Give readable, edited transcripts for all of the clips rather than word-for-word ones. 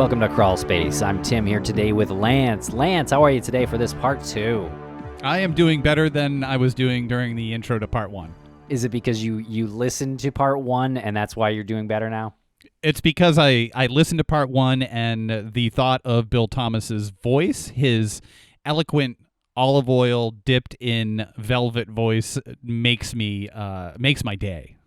Welcome to Crawlspace. I'm Tim here today with Lance. Lance, how are you today for this part 2? I am doing better than I was doing during the intro to part 1. Is it because you listened to part 1 and that's why you're doing better now? It's because I listened to part 1 and the thought of Bill Thomas's voice, his eloquent olive oil dipped in velvet voice makes my day.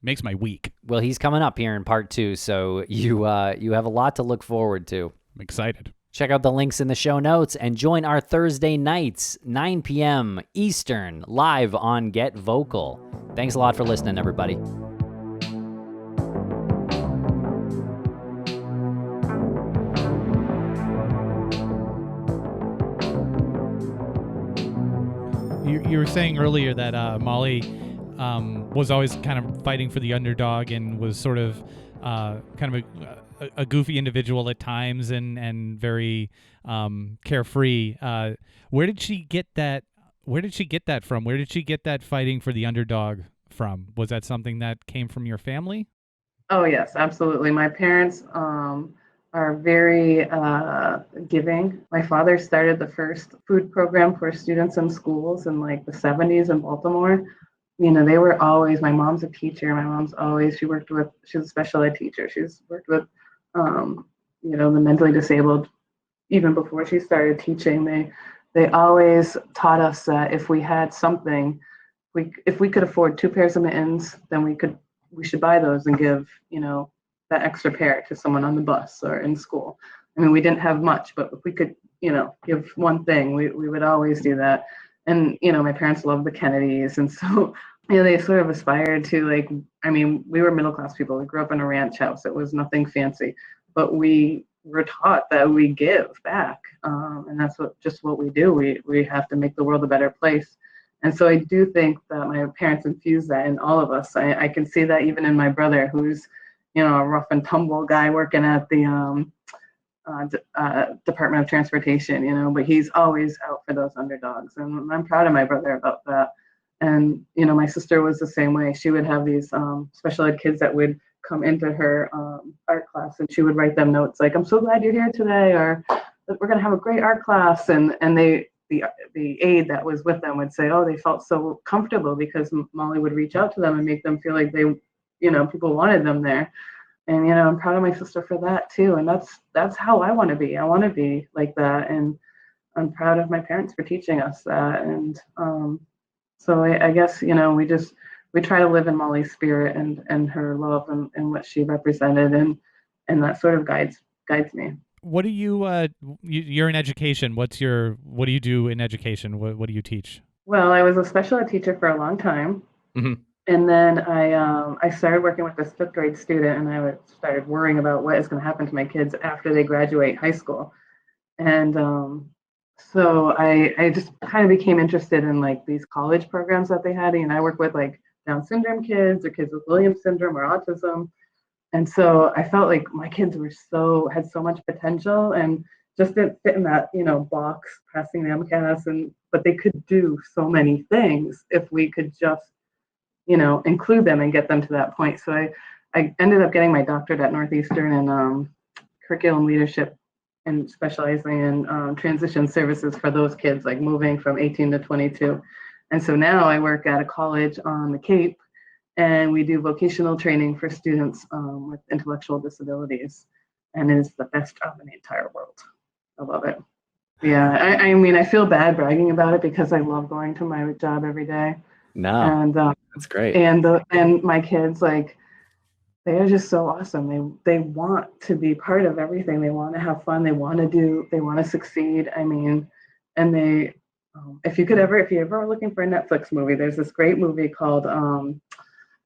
Makes my week. Well, he's coming up here in part 2, so you have a lot to look forward to. I'm excited. Check out the links in the show notes and join our Thursday nights, 9 p.m. Eastern, live on Get Vocal. Thanks a lot for listening, everybody. You were saying earlier that Molly was always kind of fighting for the underdog and was sort of kind of a goofy individual at times and very carefree. Where did she get that? Where did she get that from? Where did she get that fighting for the underdog from? Was that something that came from your family? Oh, yes, absolutely. My parents are very giving. My father started the first food program for students in schools in like the 70s in Baltimore. You know, they were always, my mom's a teacher. My mom's always, she's a special ed teacher. She's worked with, the mentally disabled even before she started teaching. They always taught us that if we had something, if we could afford 2 pairs of mittens, then we should buy those and give, that extra pair to someone on the bus or in school. I mean, we didn't have much, but if we could, give one thing, we would always do that. And, my parents loved the Kennedys. And so, they sort of aspired to we were middle-class people. We grew up in a ranch house. It was nothing fancy, but we were taught that we give back. And that's what we do. We have to make the world a better place. And so I do think that my parents infused that in all of us. I can see that even in my brother, who's, a rough and tumble guy working at the Department of Transportation, but he's always out for those underdogs. And I'm proud of my brother about that. And, my sister was the same way. She would have these special ed kids that would come into her art class, and she would write them notes like, "I'm so glad you're here today," or "We're going to have a great art class." And the aide that was with them would say, "Oh, they felt so comfortable because Molly would reach out to them and make them feel like they, people wanted them there." And, I'm proud of my sister for that too. And that's how I want to be. I want to be like that. And I'm proud of my parents for teaching us that. And so I guess, we try to live in Molly's spirit and her love and what she represented. And that sort of guides me. What do you're in education. What do you do in education? What do you teach? Well, I was a special ed teacher for a long time. Mm-hmm. And then I started working with this 5th grade student, and I started worrying about what is going to happen to my kids after they graduate high school. And so I just kind of became interested in like these college programs that they had. And I work with like Down syndrome kids or kids with Williams syndrome or autism. And so I felt like my kids had so much potential and just didn't fit in that, box passing the MCAS, but they could do so many things if we could just, include them and get them to that point. So I ended up getting my doctorate at Northeastern in curriculum leadership and specializing in transition services for those kids, like moving from 18 to 22. And so now I work at a college on the Cape, and we do vocational training for students with intellectual disabilities. And it is the best job in the entire world. I love it. Yeah, I mean, I feel bad bragging about it because I love going to my job every day. No, and that's great. And my kids, like, they are just so awesome. They want to be part of everything. They want to have fun. They want to succeed. I mean, and they, if you're ever looking for a Netflix movie, there's this great movie called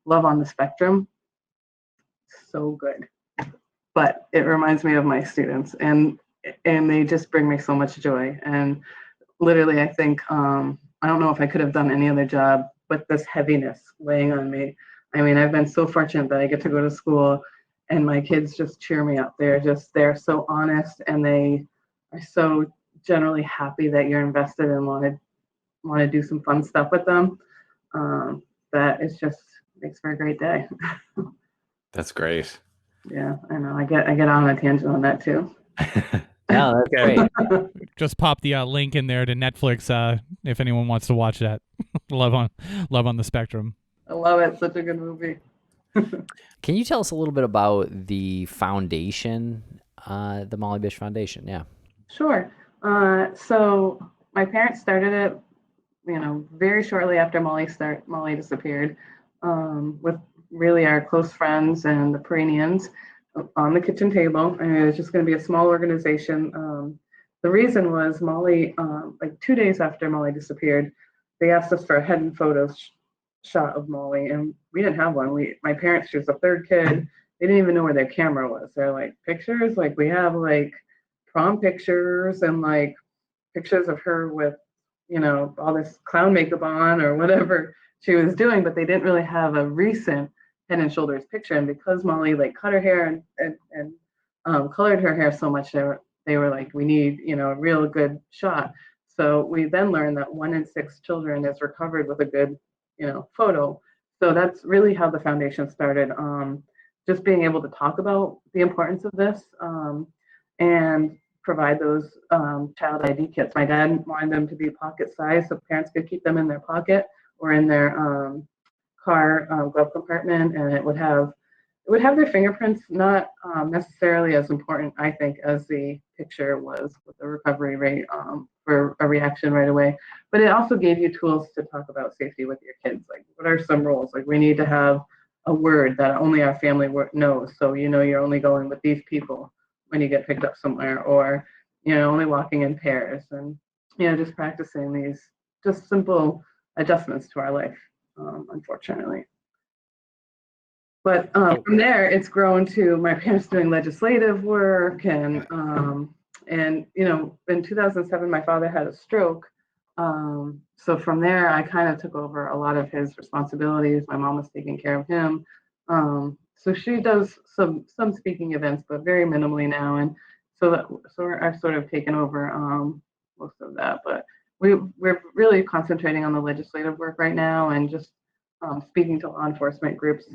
Love on the Spectrum. So good. But it reminds me of my students, and they just bring me so much joy. And literally, I think, I don't know if I could have done any other job with this heaviness weighing on me. I mean, I've been so fortunate that I get to go to school and my kids just cheer me up. They're so honest, and they are so generally happy that you're invested and want to do some fun stuff with them. That is just makes for a great day. That's great. Yeah, I know. I get on a tangent on that too. No, that's Okay. great. Just pop the link in there to Netflix if anyone wants to watch that. Love on the Spectrum. I love it. Such a good movie. Can you tell us a little bit about the foundation, the Molly Bish Foundation? Yeah. Sure. So my parents started it, very shortly after Molly disappeared, with really our close friends and the Peranians on the kitchen table. And it was just going to be a small organization. The reason was Molly, like 2 days after Molly disappeared, they asked us for a head and photos shot of Molly, and we didn't have one. My parents, she was the third kid. They didn't even know where their camera was. They're like, pictures? Like, we have like prom pictures and like pictures of her with, all this clown makeup on or whatever she was doing, but they didn't really have a recent Head and Shoulders picture. And because Molly like cut her hair and colored her hair so much, they were like, we need, a real good shot. So we then learned that 1 in 6 children is recovered with a good, photo. So that's really how the foundation started. Just being able to talk about the importance of this, and provide those child ID kits. My dad wanted them to be pocket size so parents could keep them in their pocket or in their car glove compartment, and it would have their fingerprints, not necessarily as important, I think, as the picture was with the recovery rate for a reaction right away. But it also gave you tools to talk about safety with your kids. Like, what are some rules? Like, we need to have a word that only our family knows. So, you're only going with these people when you get picked up somewhere, or, only walking in pairs, and, just practicing these just simple adjustments to our life, unfortunately. But from there, it's grown to my parents doing legislative work, and in 2007, my father had a stroke. So from there, I kind of took over a lot of his responsibilities. My mom was taking care of him. So she does some speaking events, but very minimally now, and so I've sort of taken over most of that. But we're really concentrating on the legislative work right now, and just speaking to law enforcement groups.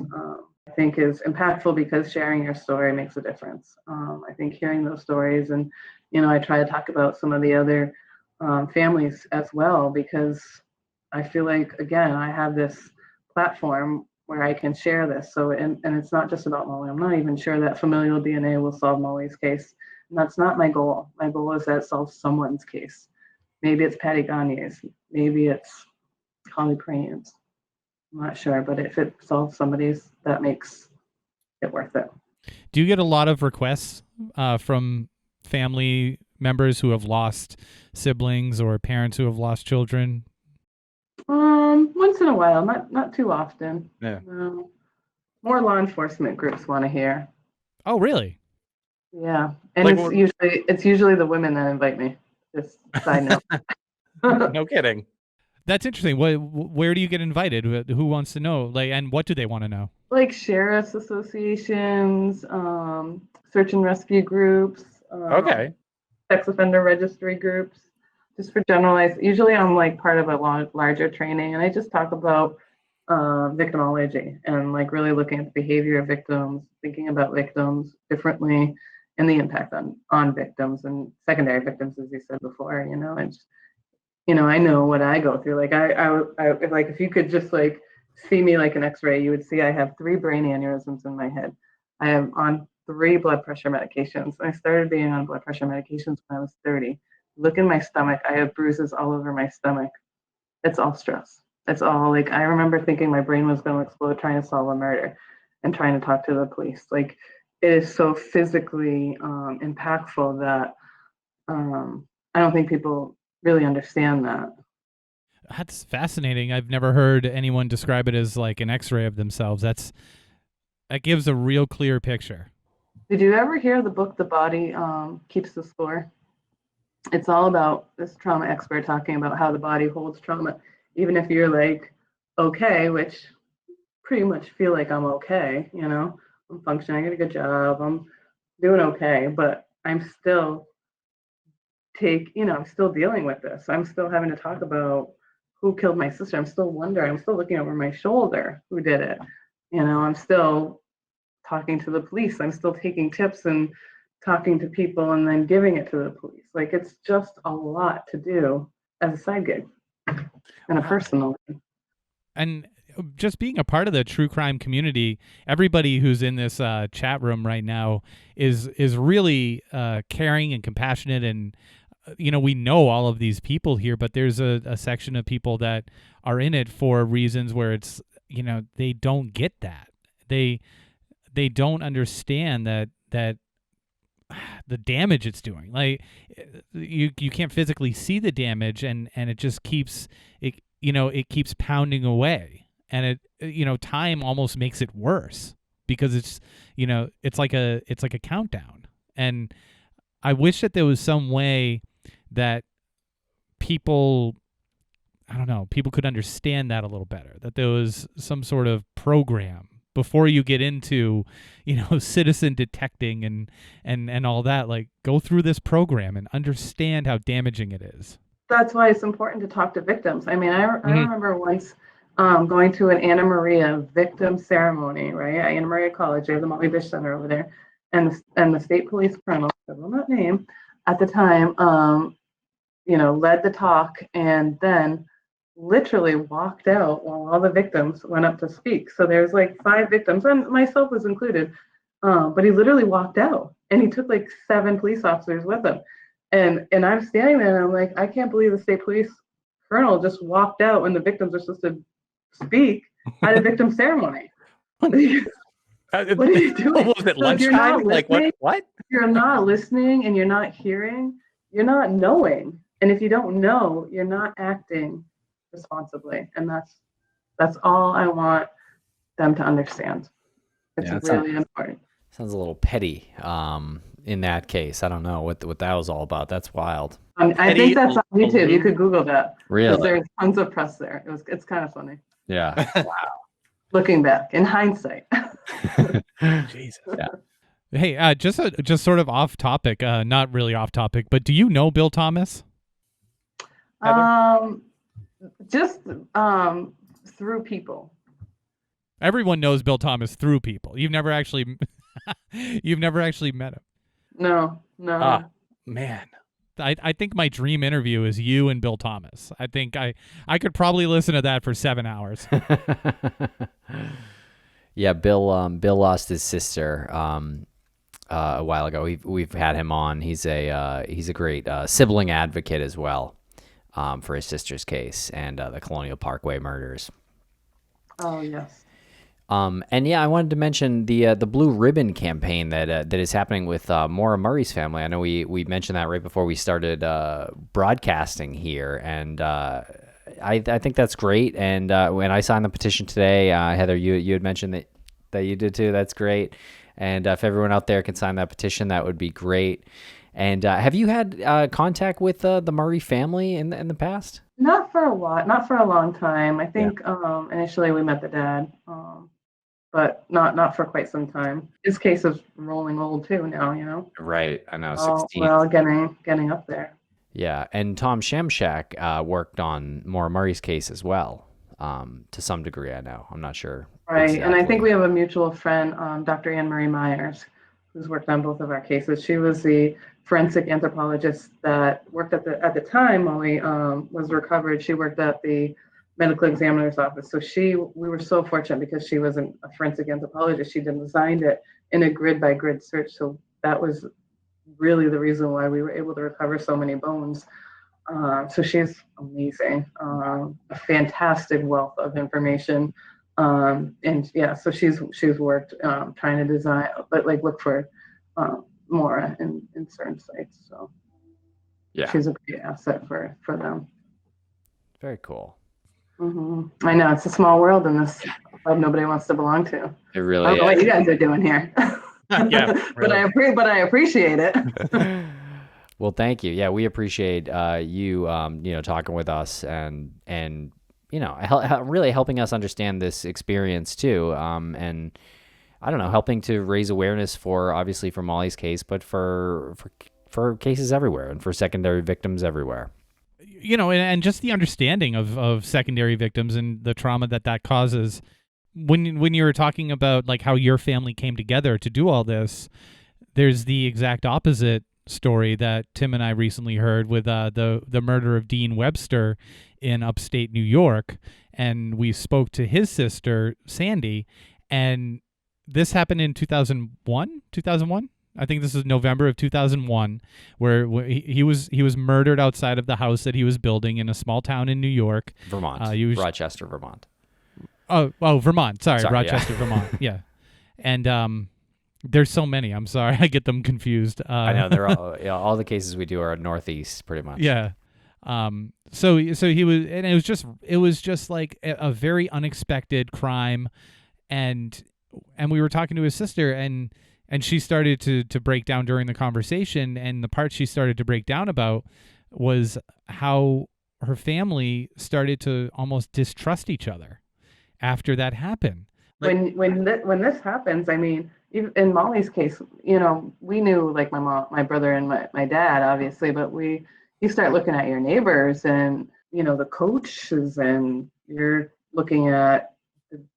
I think is impactful because sharing your story makes a difference. I think hearing those stories, and I try to talk about some of the other families as well, because I feel like, again, I have this platform where I can share this. So, and it's not just about Molly. I'm not even sure that familial DNA will solve Molly's case. And that's not my goal. My goal is that it solves someone's case. Maybe it's Patty Gagne's. Maybe it's Holly Crane's. I'm not sure, but if it solves somebody's, that makes it worth it. Do you get a lot of requests from family members who have lost siblings or parents who have lost children? Once in a while, not too often. Yeah. No. More law enforcement groups want to hear. Oh, really? Yeah, and Like, it's usually the women that invite me. Just side note. No kidding. That's interesting. Where do you get invited? Who wants to know? Like, and what do they want to know? Like sheriff's associations, search and rescue groups, Okay. sex offender registry groups, just for generalized. Usually I'm like part of a larger training, and I just talk about victimology and like really looking at the behavior of victims, thinking about victims differently, and the impact on victims and secondary victims, as you said before. I know what I go through. Like I like, if you could just like see me like an X-ray, you would see I have 3 brain aneurysms in my head. I am on 3 blood pressure medications. I started being on blood pressure medications when I was 30. Look in my stomach. I have bruises all over my stomach. It's all stress. It's all like, I remember thinking my brain was going to explode trying to solve a murder and trying to talk to the police. Like, it is so physically impactful that I don't think people really understand that. That's fascinating. I've never heard anyone describe it as like an X-ray of themselves. That gives a real clear picture. Did you ever hear the book The Body Keeps the Score? It's all about this trauma expert talking about how the body holds trauma, even if you're like okay, which pretty much feel like I'm okay. I'm functioning, I got a good job, I'm doing okay, but I'm still I'm still dealing with this. I'm still having to talk about who killed my sister. I'm still wondering. I'm still looking over my shoulder who did it. I'm still talking to the police. I'm still taking tips and talking to people and then giving it to the police. Like, it's just a lot to do as a side gig and a personal. And just being a part of the true crime community, everybody who's in this chat room right now is really caring and compassionate. And, we know all of these people here, but there's a section of people that are in it for reasons where it's, they don't get that. They don't understand that the damage it's doing. Like, you can't physically see the damage, and it just keeps it keeps pounding away. And it, time almost makes it worse because it's, it's like a countdown. And I wish that there was some way that people could understand that a little better, that there was some sort of program before you get into, citizen detecting and all that. Like, go through this program and understand how damaging it is. That's why it's important to talk to victims. I mean, I remember once going to an AnneMarie victim ceremony, right, at AnneMarie College. They have the AnneMarie Bish Center over there, and the state police colonel, I will not name, at the time, led the talk, and then literally walked out while all the victims went up to speak. So there's like 5 victims, and myself was included, but he literally walked out, and he took like 7 police officers with him, and I'm standing there, and I'm like, I can't believe the state police colonel just walked out when the victims are supposed to speak at a victim ceremony. What are you doing? Was it lunchtime? Like, what? You're not listening, and you're not hearing, you're not knowing. And if you don't know, you're not acting responsibly. And that's all I want them to understand. It's really important. Sounds a little petty in that case. I don't know what that was all about. That's wild. I think that's on YouTube. You could Google that. Really? There's tons of press there. It's kind of funny. Yeah. Wow. Looking back in hindsight. Jesus. Yeah. Hey, just sort of off topic, not really off topic, but do you know Bill Thomas? Just through people. Everyone knows Bill Thomas through people. You've never actually met him. No. Man. I think my dream interview is you and Bill Thomas. I think I could probably listen to that for 7 hours. Yeah, Bill lost his sister a while ago. We've had him on. He's a great sibling advocate as well for his sister's case and the Colonial Parkway murders. Oh yes. And yeah, I wanted to mention the Blue Ribbon campaign that is happening with Maura Murray's family. I know we mentioned that right before we started broadcasting here, and I think that's great. And when I signed the petition today, Heather, you had mentioned that you did too. That's great. And if everyone out there can sign that petition, that would be great. And have you had contact with the Murray family in the past? Not for a while, not for a long time. I think initially we met the dad, but not for quite some time. His case is rolling old too now, Right, I know. 16. Well, getting up there. Yeah, and Tom Shamshak worked on Maura Murray's case as well, to some degree. I know. I'm not sure. Right, exactly. And I think we have a mutual friend, Dr. AnneMarie Myers, who's worked on both of our cases. She was the forensic anthropologist that worked at the time Molly was recovered. She worked at the medical examiner's office. So we were so fortunate because she was a forensic anthropologist. She designed it in a grid by grid search. So that was really the reason why we were able to recover so many bones. So she's amazing, a fantastic wealth of information. And yeah, so she's worked trying to design, but look for Maura in certain sites. So yeah, she's a great asset for them. Very cool. Mm-hmm. I know, it's a small world in this club nobody wants to belong to. It really I don't know is. what you guys are doing here. Yeah, really. but I appreciate it. Well, thank you. Yeah, we appreciate you talking with us and really helping us understand this experience too. And I don't know, helping to raise awareness for Molly's case, but for cases everywhere and for secondary victims everywhere. And just the understanding of secondary victims and the trauma that causes. when you were talking about like how your family came together to do all this, there's the exact opposite story that Tim and I recently heard with the murder of Dean Webster in upstate New York, and we spoke to his sister Sandy, and this happened in 2001. I think this is November of 2001, where he was murdered outside of the house that he was building in a small town in New York, Vermont, Rochester, Vermont. Oh, Vermont. Sorry, Rochester, yeah. Vermont. Yeah, and there's so many. I'm sorry, I get them confused. I know they're all the cases we do are northeast, pretty much. Yeah. So he was, and it was just like a very unexpected crime, and we were talking to his sister, and she started to break down during the conversation, and the part she started to break down about was how her family started to almost distrust each other after that happened. When this happens, I mean, even in Molly's case, you know, we knew like my mom, my brother, and my dad, obviously, but you start looking at your neighbors and, you know, the coaches, and you're looking at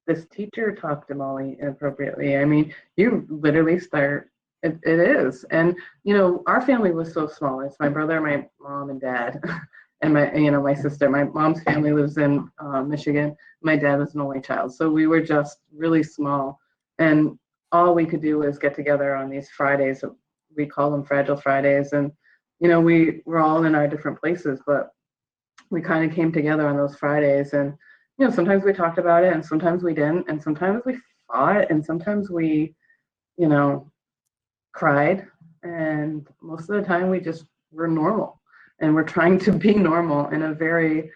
this teacher talked to Molly inappropriately. I mean, you literally start, it is. And, you know, our family was so small. It's my brother, my mom and dad, and my sister. My mom's family lives in Michigan. My dad was an only child. So we were just really small. And all we could do was get together on these Fridays. We call them Fragile Fridays. And, you know, we were all in our different places, but we kind of came together on those Fridays. And, you know, sometimes we talked about it and sometimes we didn't. And sometimes we fought and sometimes we, you know, cried. And most of the time we just were normal. And we're trying to be normal in a very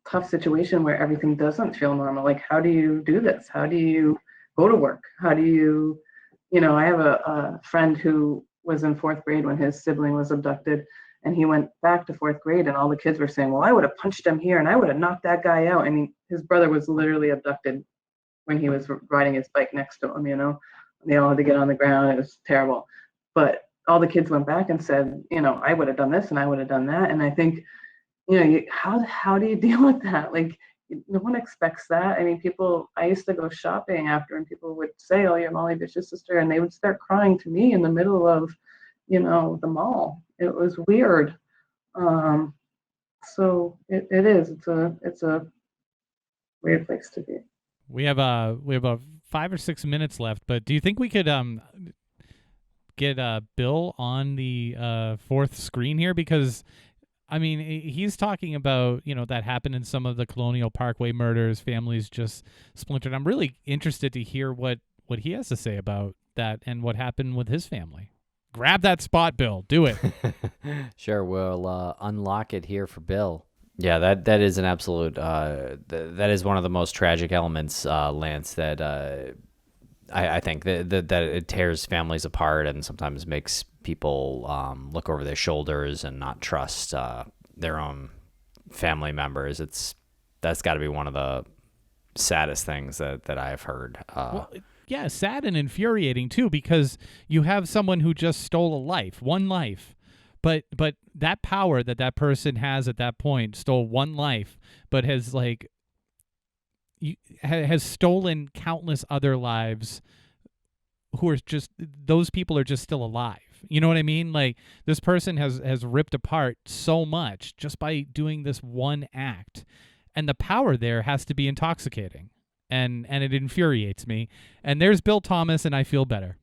tough situation where everything doesn't feel normal. Like, how do you do this? How do you go to work? How do you, you know, I have a friend who was in fourth grade when his sibling was abducted, and he went back to fourth grade, and all the kids were saying, well, I would have punched him here and I would have knocked that guy out. I mean, his brother was literally abducted when he was riding his bike next to him, you know. They all had to get on the ground. It was terrible. But all the kids went back and said, you know, I would have done this and I would have done that. And I think, you know, how do you deal with that? Like, no one expects that. I mean, I used to go shopping after, and people would say, oh, you're Molly Bish's sister. And they would start crying to me in the middle of, you know, the mall. It was weird. So it is. It's a weird place to be. We have about 5 or 6 minutes left, but do you think we could get Bill on the fourth screen here? Because I mean, he's talking about, you know, that happened in some of the Colonial Parkway murders. Families just splintered. I'm really interested to hear what he has to say about that and what happened with his family. Grab that spot, Bill. Do it. Sure, we'll unlock it here for Bill. Yeah, that is an absolute. That is one of the most tragic elements, Lance. That I think that it tears families apart and sometimes makes people look over their shoulders and not trust their own family members. That's got to be one of the saddest things that I've heard. Well, yeah, sad and infuriating too, because you have someone who just stole one life, but that power that person has at that point, stole one life, but has has stolen countless other lives who are just, those people are just still alive. You know what I mean? Like, this person has ripped apart so much just by doing this one act. And the power there has to be intoxicating. And it infuriates me. And there's Bill Thomas, and I feel better.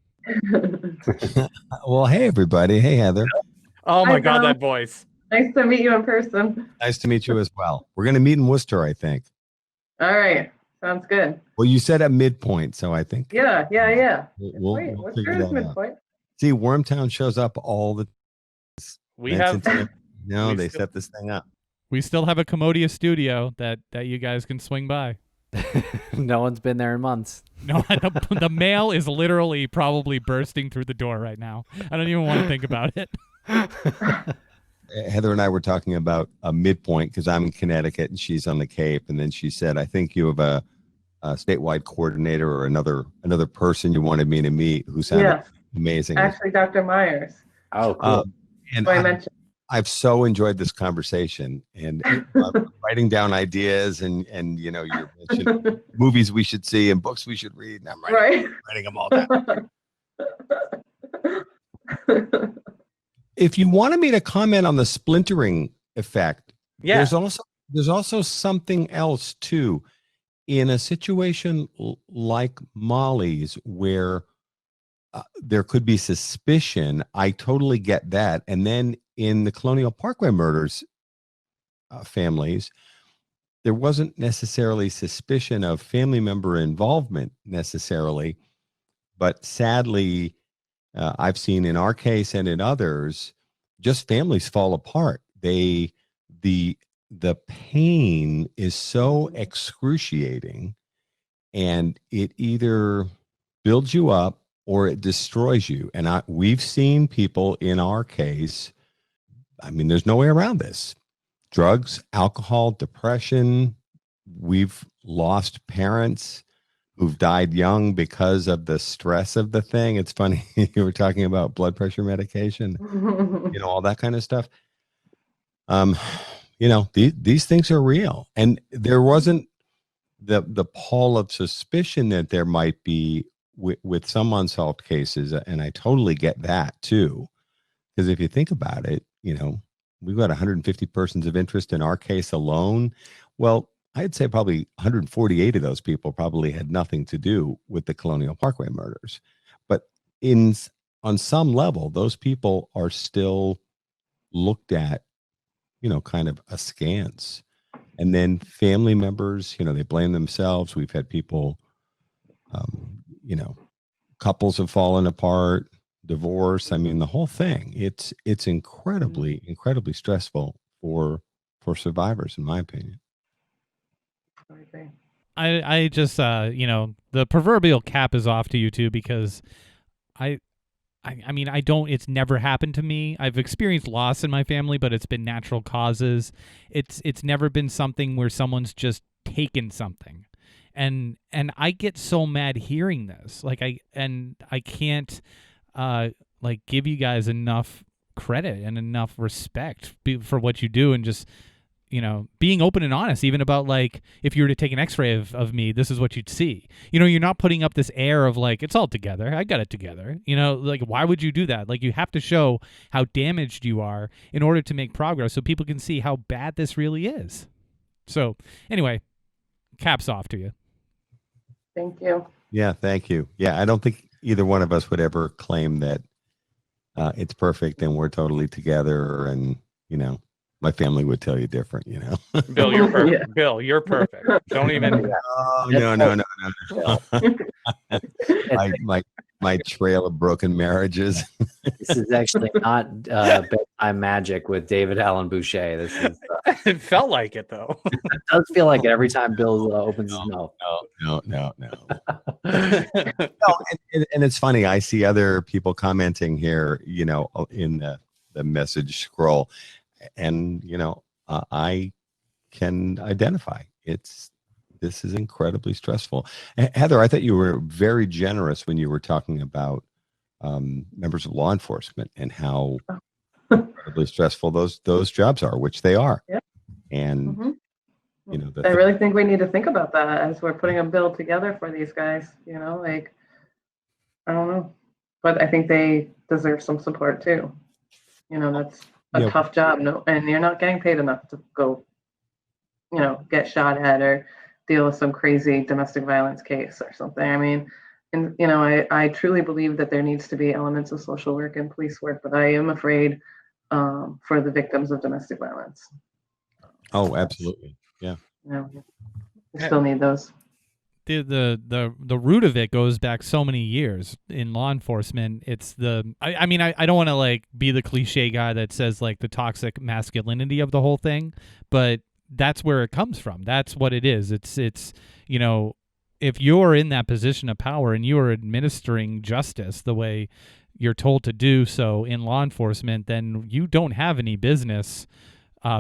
Well, hey, everybody. Hey, Heather. Oh, my Hi, God, Bill. that voice. Nice to meet you in person. Nice to meet you as well. We're going to meet in Worcester, I think. All right. Sounds good. Well, you said at midpoint, so I think. Yeah. We'll What's figure yours that out. midpoint? See, Wormtown shows up all the. We have. No, we they still- set this thing up. We still have a Commodious studio that you guys can swing by. No one's been there in months. No, the mail is literally probably bursting through the door right now. I don't even want to think about it. Heather and I were talking about a midpoint because I'm in Connecticut and she's on the Cape, and then she said, "I think you have a statewide coordinator or another person you wanted me to meet who sounded Yes. amazing." Actually, Dr. Myers. Oh, cool. And Who I mentioned. I've so enjoyed this conversation, and writing down ideas, and you mentioned movies we should see and books we should read, and I'm writing them all down. If you wanted me to comment on the splintering effect, there's also something else too. In a situation like Molly's, where there could be suspicion, I totally get that. And then in the Colonial Parkway murders families, there wasn't necessarily suspicion of family member involvement necessarily, but sadly, I've seen in our case and in others, just families fall apart. The pain is so excruciating, and it either builds you up or it destroys you. And we've seen people in our case, I mean, there's no way around this. Drugs, alcohol, depression. We've lost parents who've died young because of the stress of the thing. It's funny, you were talking about blood pressure medication, all that kind of stuff. These things are real. And there wasn't the pall of suspicion that there might be with some unsolved cases. And I totally get that too. Because if you think about it, we've got 150 persons of interest in our case alone. Well, I'd say probably 148 of those people probably had nothing to do with the Colonial Parkway murders. But on some level, those people are still looked at, kind of askance. And then family members, they blame themselves. We've had people, couples have fallen apart, divorce. I mean, the whole thing. It's incredibly, incredibly stressful for survivors, in my opinion. I just the proverbial cap is off to you two, because I mean, it's never happened to me. I've experienced loss in my family, but it's been natural causes. It's never been something where someone's just taken something. And I get so mad hearing this. I can't give you guys enough credit and enough respect for what you do, and just being open and honest, even about if you were to take an x-ray of me, this is what you'd see. You're not putting up this air of it's all together. I got it together. Why would you do that? You have to show how damaged you are in order to make progress, so people can see how bad this really is. So anyway, caps off to you. Thank you. Yeah, thank you. Yeah, I don't think either one of us would ever claim that it's perfect and we're totally together, and my family would tell you different, Bill, you're perfect. Yeah. Bill, you're perfect. Don't even. No. My trail of broken marriages. This is actually not bedtime magic with David Allen Boucher. This is. It felt like it, though. It does feel like it every time Bill opens his mouth. No. And it's funny. I see other people commenting here, in the message scroll. And, I can identify this is incredibly stressful. Heather, I thought you were very generous when you were talking about members of law enforcement and how incredibly stressful those jobs are, which they are. Yeah. And, I really think we need to think about that as we're putting a bill together for these guys, I don't know, but I think they deserve some support too. That's a tough job. No, and you're not getting paid enough to go, get shot at or deal with some crazy domestic violence case or something. I mean, and I truly believe that there needs to be elements of social work and police work, but I am afraid for the victims of domestic violence. Oh, absolutely. Yeah. We still need those. The root of it goes back so many years in law enforcement. It's I mean, I don't want to be the cliche guy that says the toxic masculinity of the whole thing, but that's where it comes from. That's what it is. It's if you're in that position of power and you are administering justice the way you're told to do so in law enforcement, then you don't have any business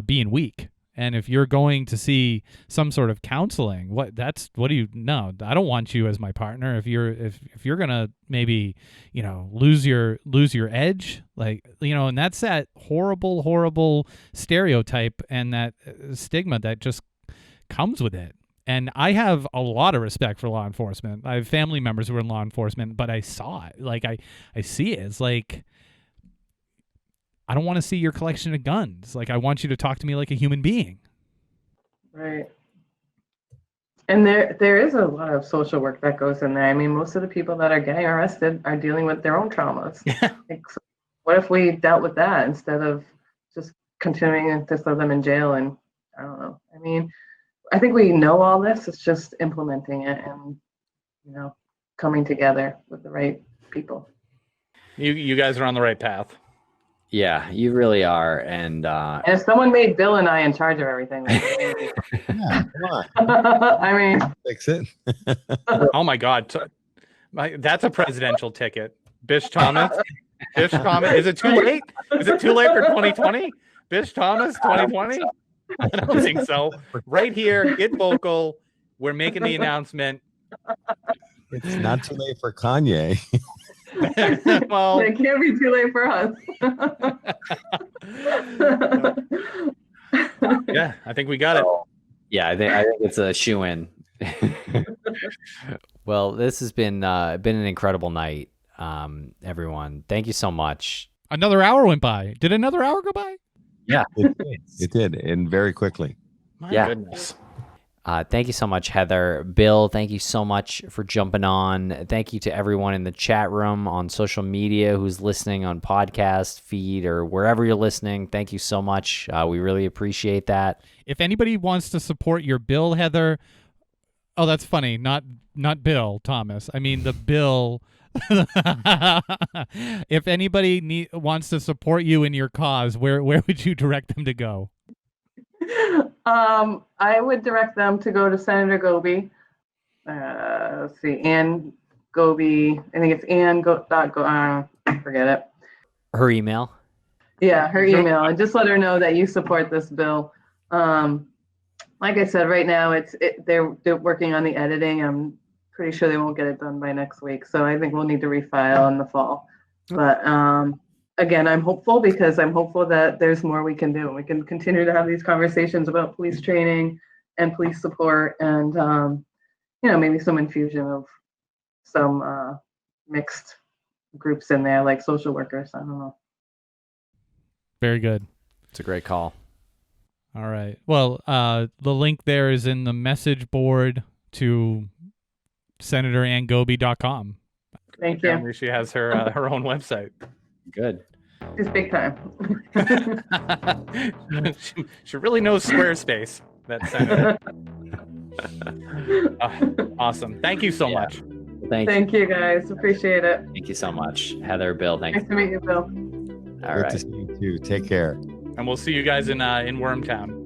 being weak. And if you're going to see some sort of counseling, what do you no, I don't want you as my partner. If you're gonna maybe, lose your edge, like, and that's that horrible stereotype and that stigma that just comes with it. And I have a lot of respect for law enforcement. I have family members who are in law enforcement, but I saw it. Like I see it. It's like, I don't want to see your collection of guns. Like, I want you to talk to me like a human being. Right. And there is a lot of social work that goes in there. I mean, most of the people that are getting arrested are dealing with their own traumas. Like, so what if we dealt with that instead of just continuing to throw them in jail? And I don't know. I mean, I think we know all this. It's just implementing it and, coming together with the right people. You guys are on the right path. Yeah, you really are. And if someone made Bill and I in charge of everything, Yeah, come on. I mean, Fix it. Oh my God, that's a presidential ticket. Bish Thomas. Bish Thomas. Is it too late? Is it too late for 2020? Bish Thomas 2020? I don't think so. Right here, get vocal. We're making the announcement. It's not too late for Kanye. Well, it can't be too late for us. yeah, I think we got it. yeah, I think it's a shoe-in. Well, this has been an incredible night, everyone. Thank you so much. Another hour went by. Did another hour go by? Yeah, It did, and very quickly. My Yeah. goodness. Thank you so much, Heather. Bill, thank you so much for jumping on. Thank you to everyone in the chat room, on social media, who's listening on podcast feed or wherever you're listening. Thank you so much. We really appreciate that. If anybody wants to support your bill, Heather, oh, that's funny. Not Bill Thomas. I mean the bill. If anybody wants to support you in your cause, where would you direct them to go? I would direct them to go to Senator Goby. Let's see, Ann Goby. I think it's Ann forget it. Her email. Yeah, her email, and just let her know that you support this bill. Like I said, right now they're working on the editing. I'm pretty sure they won't get it done by next week, so I think we'll need to refile in the fall. But again, I'm hopeful because I'm hopeful that there's more we can do. We can continue to have these conversations about police training and police support, and maybe some infusion of some mixed groups in there, like social workers. I don't know. Very good. It's a great call. All right. Well, the link there is in the message board to senatorangoby.com. Thank you. Apparently she has her own website. Good. It's big time. she really knows Squarespace. That senator. Awesome. Thank you so much. Thank you, guys. Appreciate it. Thank you so much, Heather. Bill, thank you. Nice to meet you, Bill. All Good right. to see you too. Take care. And we'll see you guys in Wormtown.